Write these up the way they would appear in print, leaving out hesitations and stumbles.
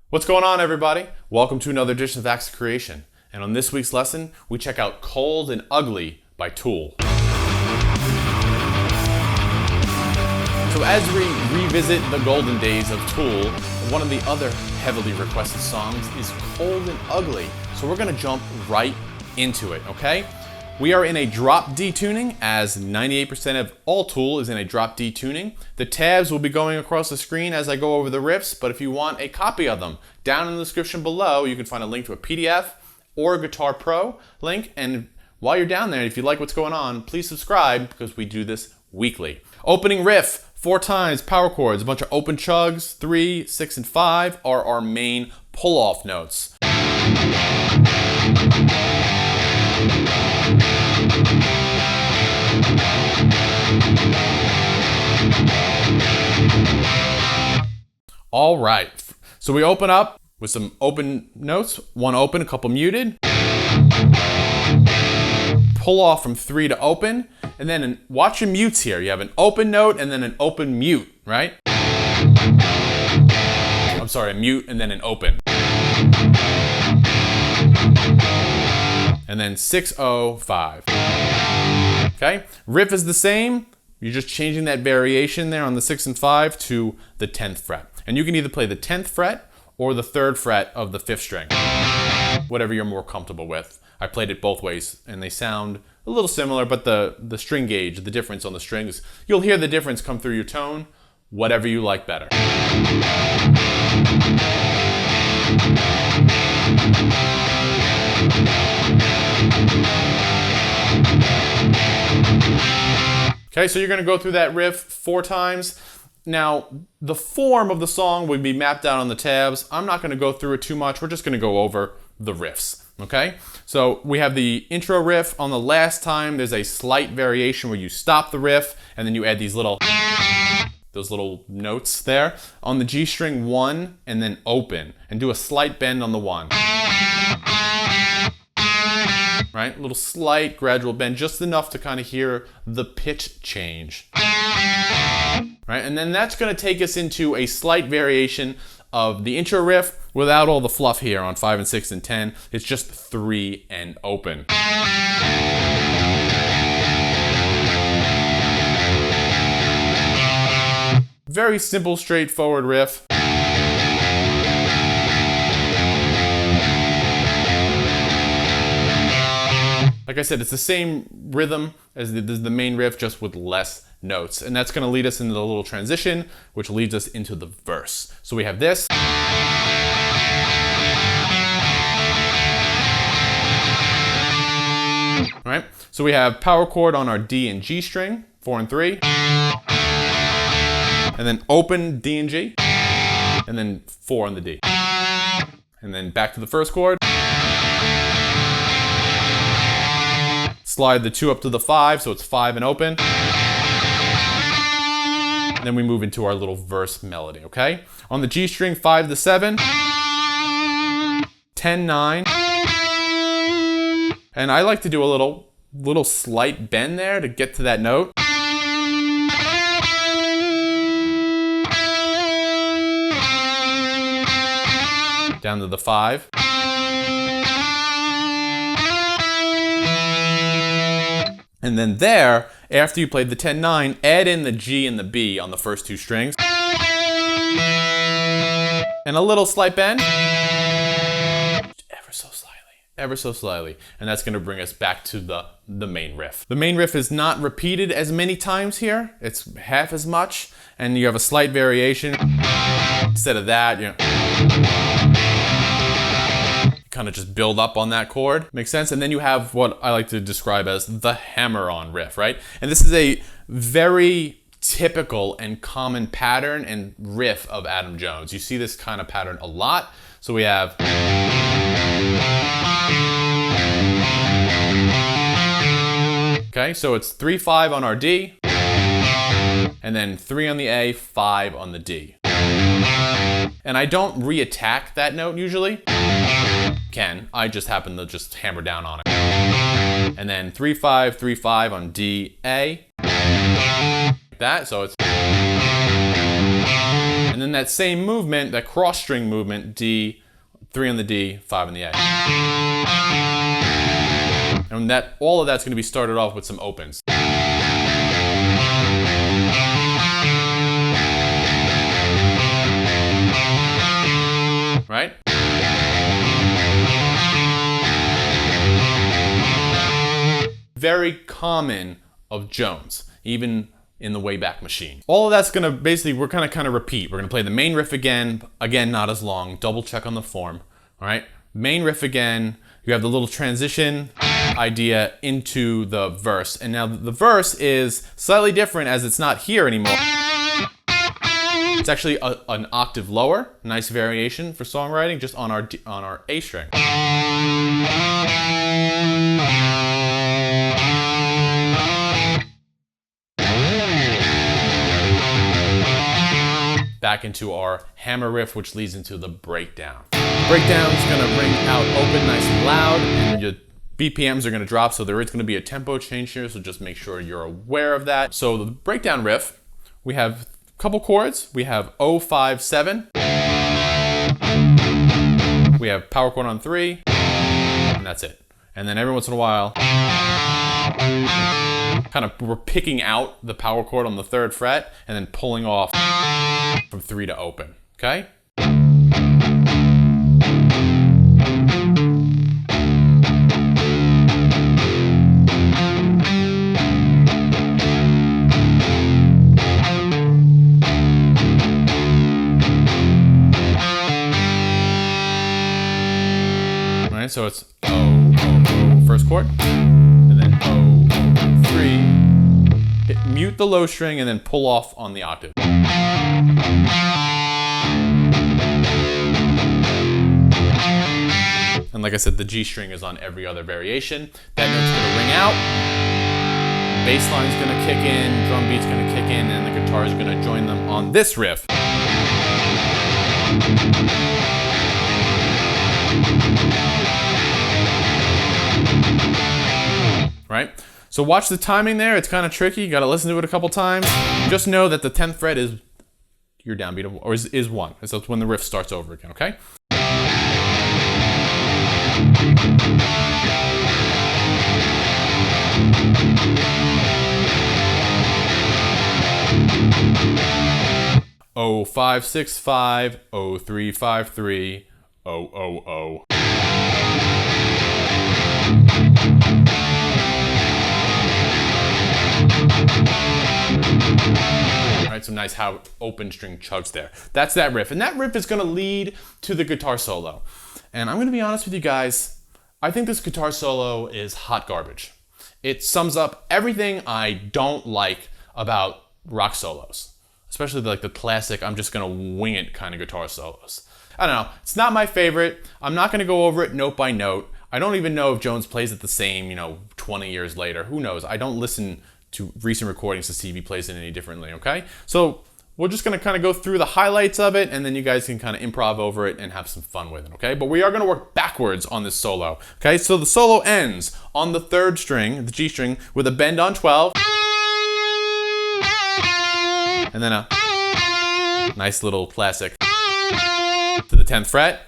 What's going on, everybody? Welcome to another edition of Acts of Creation. And on this week's lesson, we check out Cold and Ugly by Tool. So as we revisit the golden days of Tool, one of the other heavily requested songs is Cold and Ugly. So we're going to jump right into it, okay? We are in a drop D tuning, as 98% of all Tool is in a drop D tuning. The tabs will be going across the screen as I go over the riffs, but if you want a copy of them, down in the description below, you can find a link to a PDF or a Guitar Pro link. And while you're down there, if you like what's going on, please subscribe because we do this weekly. Opening riff, 4 times, power chords, a bunch of open chugs, 3, 6, and 5 are our main pull-off notes. All right, so we open up with some open notes, one open, a couple muted. Pull off from 3 to open, and then watch your mutes here. You have an open note and then an open mute, right? I'm sorry, a mute and then an open. And then 6-0-5. Okay, riff is the same. You're just changing that variation there on the 6 and 5 to the 10th fret. And you can either play the 10th fret or the 3rd fret of the 5th string, whatever you're more comfortable with. I played it both ways and they sound a little similar, but the string gauge, the difference on the strings, you'll hear the difference come through your tone, whatever you like better. Okay, so you're going to go through that riff 4 times. Now, the form of the song would be mapped out on the tabs. I'm not going to go through it too much. We're just going to go over the riffs, okay? So we have the intro riff. On the last time, there's a slight variation where you stop the riff and then you add those little notes there. On the G string, 1 and then open, and do a slight bend on the 1. Right? A little slight gradual bend, just enough to kind of hear the pitch change. Right? And then that's going to take us into a slight variation of the intro riff without all the fluff here on 5 and 6 and 10. It's just 3 and open. Very simple, straightforward riff. Like I said, it's the same rhythm as the main riff, just with less notes. And that's going to lead us into the little transition, which leads us into the verse. So we have this. All right, so we have power chord on our D and G string, 4 and 3. And then open D and G. And then 4 on the D. And then back to the first chord. Slide the 2 up to the 5, so it's 5 and open. And then we move into our little verse melody, okay? On the G string, 5 to 7, 10, 9. And I like to do a little slight bend there to get to that note. Down to the 5. And then there, after you played the 10-9, add in the G and the B on the first 2 strings. And a little slight bend. Ever so slightly. And that's going to bring us back to the main riff. The main riff is not repeated as many times here. It's half as much. And you have a slight variation. Instead of that, you kind of just build up on that chord. Makes sense? And then you have what I like to describe as the hammer-on riff, right? And this is a very typical and common pattern and riff of Adam Jones. You see this kind of pattern a lot. So we have... Okay, so it's 3-5 on our D, and then 3 on the A, 5 on the D. And I don't re-attack that note usually. I just happen to just hammer down on it. And then 3-5, 3-5 on D, A. Like that, so it's... And then then that same movement, that cross string movement, D, 3 on the D, 5 on the A. And all of that's going to be started off with some opens. Right? Very common of Jones, even in the Wayback Machine. All of that's gonna basically, we're gonna kind of repeat. We're gonna play the main riff again, not as long, double check on the form, all right? Main riff again, you have the little transition idea into the verse. And now the verse is slightly different as it's not here anymore. It's actually an octave lower, nice variation for songwriting, just on our A string. Back into our hammer riff, which leads into the breakdown. Breakdown is going to ring out open nice and loud, and your BPMs are going to drop, so there is going to be a tempo change here, so just make sure you're aware of that. So the breakdown riff, we have a couple chords. We have 0, 5, 7. We have power chord on 3, and that's it. And then every once in a while, we're picking out the power chord on the 3rd fret and then pulling off from 3 to open, okay? All right, so it's O, O, O, first chord, and then O, O, 3. Mute the low string and then pull off on the octave. And like I said, the G string is on every other variation. That note's gonna ring out, bass line's gonna kick in, drum beat's gonna kick in, and the guitar is gonna join them on this riff. Right? So watch the timing there. It's kind of tricky. You got to listen to it a couple times. Just know that the 10th fret is your downbeat of, or is 1. So it's when the riff starts over again, okay? O 5 6 5, O 3 5 3, O O O. Right, some nice how open string chugs there. That's that riff, and that riff is going to lead to the guitar solo. And I'm going to be honest with you guys, I think this guitar solo is hot garbage. It sums up everything I don't like about rock solos, especially like the classic, I'm just going to wing it kind of guitar solos. I don't know, it's not my favorite. I'm not going to go over it note by note. I don't even know if Jones plays it the same, 20 years later. Who knows? I don't listen to recent recordings to see if he plays it any differently, okay? So we're just gonna kind of go through the highlights of it, and then you guys can kind of improv over it and have some fun with it, okay? But we are gonna work backwards on this solo, okay? So the solo ends on the 3rd string, the G string, with a bend on 12, and then a nice little classic to the 10th fret,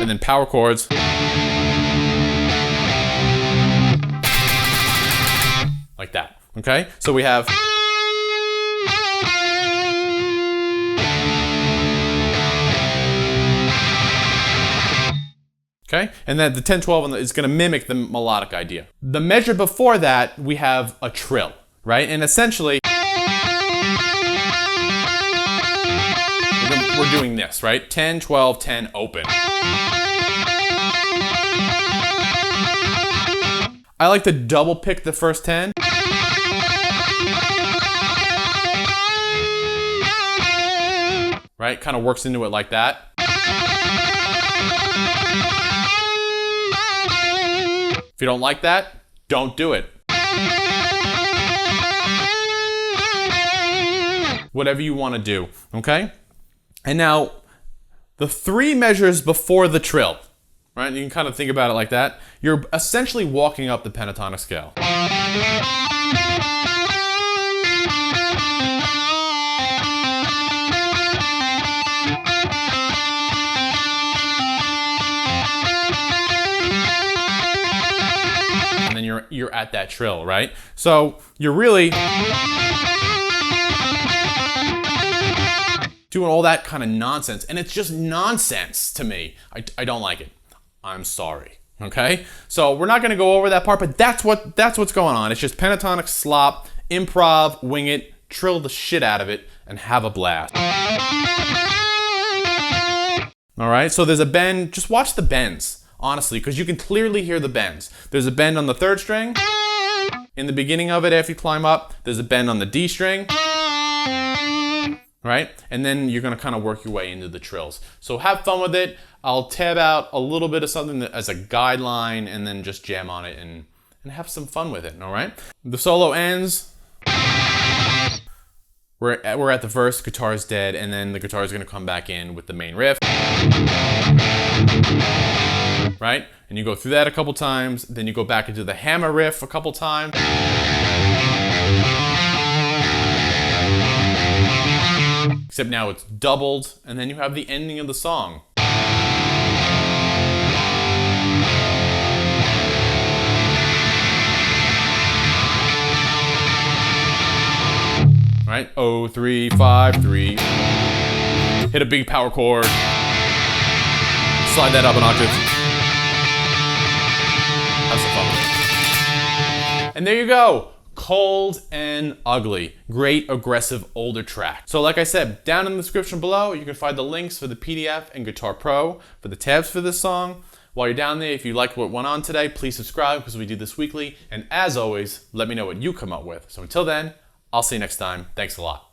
and then power chords, like that, okay? So we have okay? And then the 10-12 is gonna mimic the melodic idea. The measure before that, we have a trill, right? And essentially, we're doing this, right? 10, 12, 10, open. I like to double pick the first 10. Right? Kind of works into it like that. If you don't like that, don't do it. Whatever you want to do, okay? And now, the 3 measures before the trill, right? You can kind of think about it like that. You're essentially walking up the pentatonic scale. you're at that trill, right? So you're really doing all that kind of nonsense, and it's just nonsense to me. I don't like it. I'm sorry. Okay? So we're not going to go over that part, but that's what's going on. It's just pentatonic slop, improv, wing it, trill the shit out of it, and have a blast. All right? So there's a bend. Just watch the bends, honestly, because you can clearly hear the bends. There's a bend on the third string. In the beginning of it, after you climb up, there's a bend on the D string. Right? And then you're going to kind of work your way into the trills. So have fun with it. I'll tab out a little bit of something as a guideline and then just jam on it and have some fun with it, all right? The solo ends. We're at the verse, guitar's dead, and then the guitar is going to come back in with the main riff. Right? And you go through that a couple times, then you go back into the hammer riff a couple times. Except now it's doubled, and then you have the ending of the song. Right? 0, 3, 5, 3. Hit a big power chord. Slide that up an octave. Have some fun with it. And there you go. Cold and Ugly. Great, aggressive, older track. So like I said, down in the description below, you can find the links for the PDF and Guitar Pro for the tabs for this song. While you're down there, if you liked what went on today, please subscribe because we do this weekly. And as always, let me know what you come up with. So until then, I'll see you next time. Thanks a lot.